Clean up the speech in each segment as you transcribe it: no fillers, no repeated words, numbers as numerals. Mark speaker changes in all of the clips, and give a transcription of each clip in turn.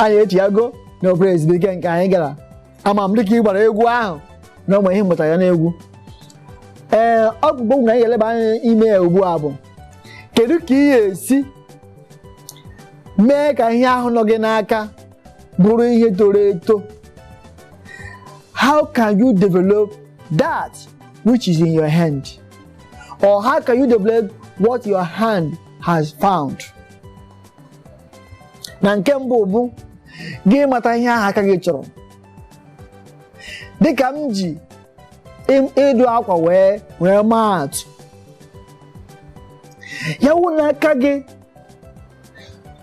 Speaker 1: anyị etiago n'obere ezumike nke anyị gara ama m dịka ị gbara egwu ahụ na ụmụ ihe mụtara ya n'egwu. Ọgwụgwọ anyị ga-eleba anya ime ya ugbu a bụ kedu ka ị ga-esi mee ka ihe ahụ nọ gị n'aka bụrụ ihe toro eto. How can you develop that which is in your hand? Or how can you develop what your hand has found? Na nke mbụ bụ gị mata ihe ahụ aka gị chọrọ. Dịka m ji ịdụ akwa wee maa atụ, ya wụ na aka gị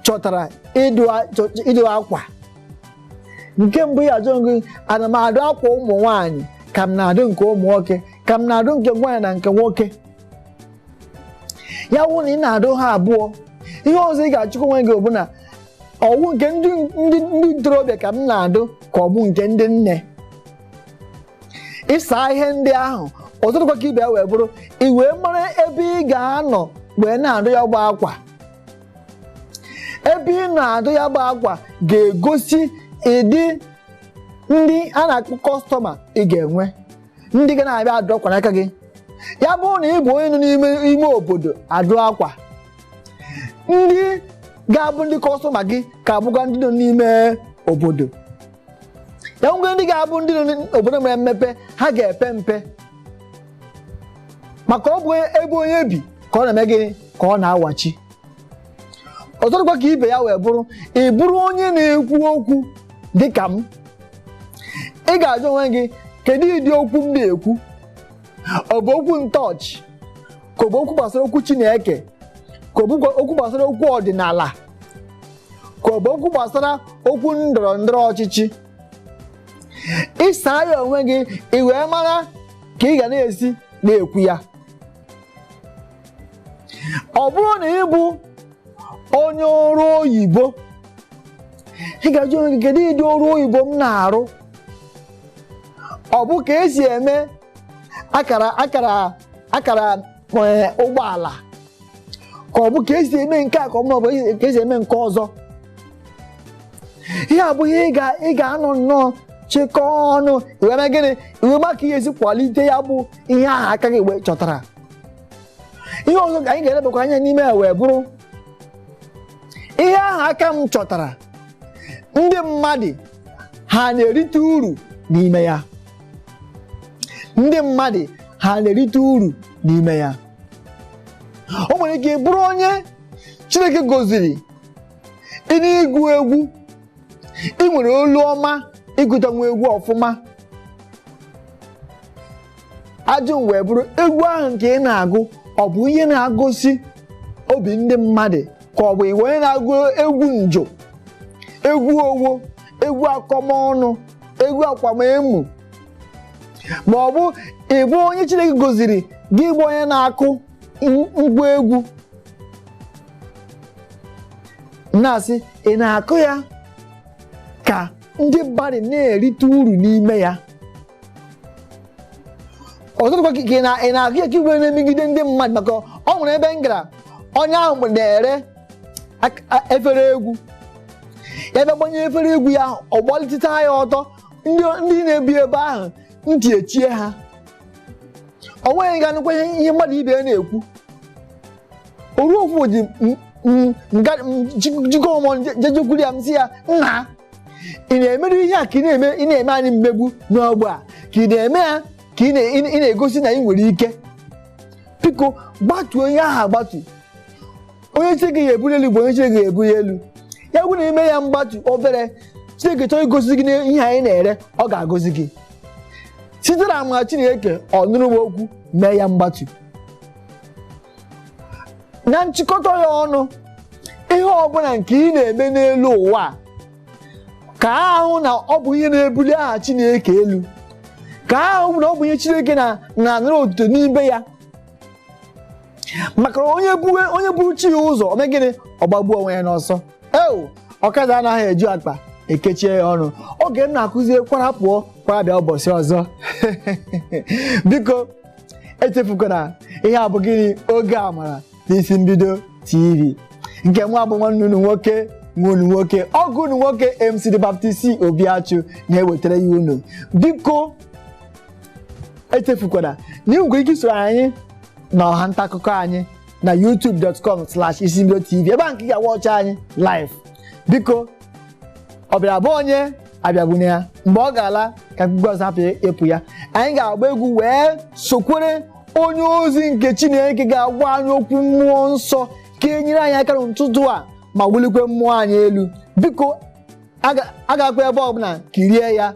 Speaker 1: chọtara ịdụ akwa. Nke mbụ ya ajụ gị, ana m adụ akwa ụmụ nwaanyị ka m na-adụ nke ụmụ nwoke, ka m na-adụ nke nwaanyị na nke nwoke. Ya wụ na ị na-adụ ha abụọ. Ihe ọzọ ị ga-achụkwa onwe gị bụ na ọwụ nke ndị ntorobịa ka m na-adụ ka ọ bụ nke ndị nne. Ịsa ihe ndị ahụ ọzọkwa ka ibe ya wee bụrụ i wee mara ebe ị ga-anọ wee na-adụ ya gba akwa. Ebe ị na-adụ ya gba akwa ga-egosi ịdị ndị a na-akpọ kọstọma ị ga-enwe, ndị ga na-abịa adụ akwa n'aka gị. Ya bụrụ na ị bụ onye nọ n'ime obodo adụ akwa, ndị ga-abụ ndị kọstọma gị ka abụkwa ndị nọ n'ime obodo. Ya ngwe ndị ga-abụ ndị nọ n'obodo mere mmepe, ha ga-epe mpe maka ọ bụ ebe onye bi ka ọ na-eme gịnị ka ọ na-awachi. Ọzọkwa ka ibe ya wee bụrụ ị bụrụ onye na-ekwu okwu dịka m. Ị ga-ajụ onwe gị kedu ụdị okwu m na-ekwu. Ọ bụ okwu ntọọchị ka ọ bụ okwu gbasara okwu Chineke, ka ọ bụ okwu gbasara okwu ọdịnala, ka ọ bụ okwu gbasara okwu ndọrọ ndọrọ ọchịchị. Ịsa ya onwe gị ị wee mara ka ị ga na-esi na-ekwu ya. Ọ bụrụ na ị bụ onye ọrụ oyibo, ị ga-ajụ onwe gị kedu ụdị ọrụ oyibo m na-arụ. Ọ bụ ka esi eme akara ụgbọala, ka ọ bụ ka esi eme nke a ka ọ bụ ka esi eme nke ọzọ. Ihe abụghị ị ga-anọ nnọọ chịkọọ ọnụ iwe mee gịnị iwe maka ihe esi kwalite ya bụ ihe ahụ aka gị wee chọtara. Ihe ọzọ ka anyị ga-elebakwa anya n'ime ya wee bụrụ ihe ahụ aka m chọtara, ndị mmadụ ha na-erite uru n'ime ya. Ndị mmadụ ha na-erite uru n'ime ya. O nwere ike bụrụ onye Chineke goziri ịgụ egwu, ị nwere olu ọma ịgụtanwu egwu ọfụma. Ajụ wee bụrụ egwu ahụ nke ị na-agụ ọ bụ ihe na-agosi obi ndị mmadụ ka ọ bụ iwe onye na-agụ egwu njọ, egwu owo, egwu akọmọnụ, egwu akwamemu, ma ọ bụ ịbụ onye Chineke goziri gị bụ onye na-akụ ngwa egwu. Na-asị ị na-akụ ya ka ndị mmadụ na-erite uru n'ime ya. Ọzọkwa ka ị na-akụ ya ka ị were na-emegide ndị mmadụ, maka ọ nwere ebe m gara onye ahụ na-ere efere egwu. Ya bịa gbanye efere egwu ya ọ gbaliteta ya ọtọ, ndị na-ebi ebe ahụ ntị echie ha. O nweghị ga-anụkwa ihe mmadụ ibe ya na-ekwu. Oru ofu ji jikọ ụmụ jejekwuru ya m sị ya, nna ị na-emerụ ihe a ka ị na-eme anyị mmegbu n'ọgbọ a, ka ị na-eme ya ka ị na-egosi na ị nwere ike. Biko gbatuo onye ahụ agbatu. Onye Chineke ga-ebuli elu bụ onye Chineke ga-ebuli elu. Ya gwụ na ime ya mgbatu obere, Chineke chọrọ igosi gị n'ihe anyị na-ere, ọ ga-agozi gị. Site na amara Chineke ọ nụrụ m okwu mee ya mgbatu. Na nchịkọta ya ọnụ, ihe ọbụla nke ị na-eme n'elu ụwa ka ahụ na ọ bụ ihe na-ebuli aha Chineke elu, ka ahụ na ọ bụ ihe Chineke na-anụrụ otuto n'ime ya. Maka onye buru chi ya ụzọ ome gịnị ọ gbagbuo onwe ya n'ọsọ. Ọkada anaghị eju akpa ekechie ya ọnụ. Oge m na-akụzie kwara pụọ kwara bịa ụbọchị ọzọ. Biko echefukwana ihe abụ gịnị oge Amara n'isi mbido TV nke nwa bụ nwanne unu nwoke unu nwoke ọgụ unu nwoke MC The Baptist Obiachu na-ewetara ya unu. Biko echefukwala na ị nwere ike isoro anyị na ọha nta akụkọ anyị na youtube.com/isimbiro.tv ebe a nke ga-awọcha anyị live. Biko ọ bịara bụ onye abịagbune ya mgbe ọ ga-ala ka mkpugbe ọzọ hapụ ịpụ ya. Anyị ga-agba egwu wee sokwere onye ozi nke Chineke ga-agwa anyị okwu mmụọ nsọ ka enyere anyị aka n'ụtụtụ a ma wulikwe mmụọ anyị elu. Biko a ga-akwa ebe ọbụla kirie ya.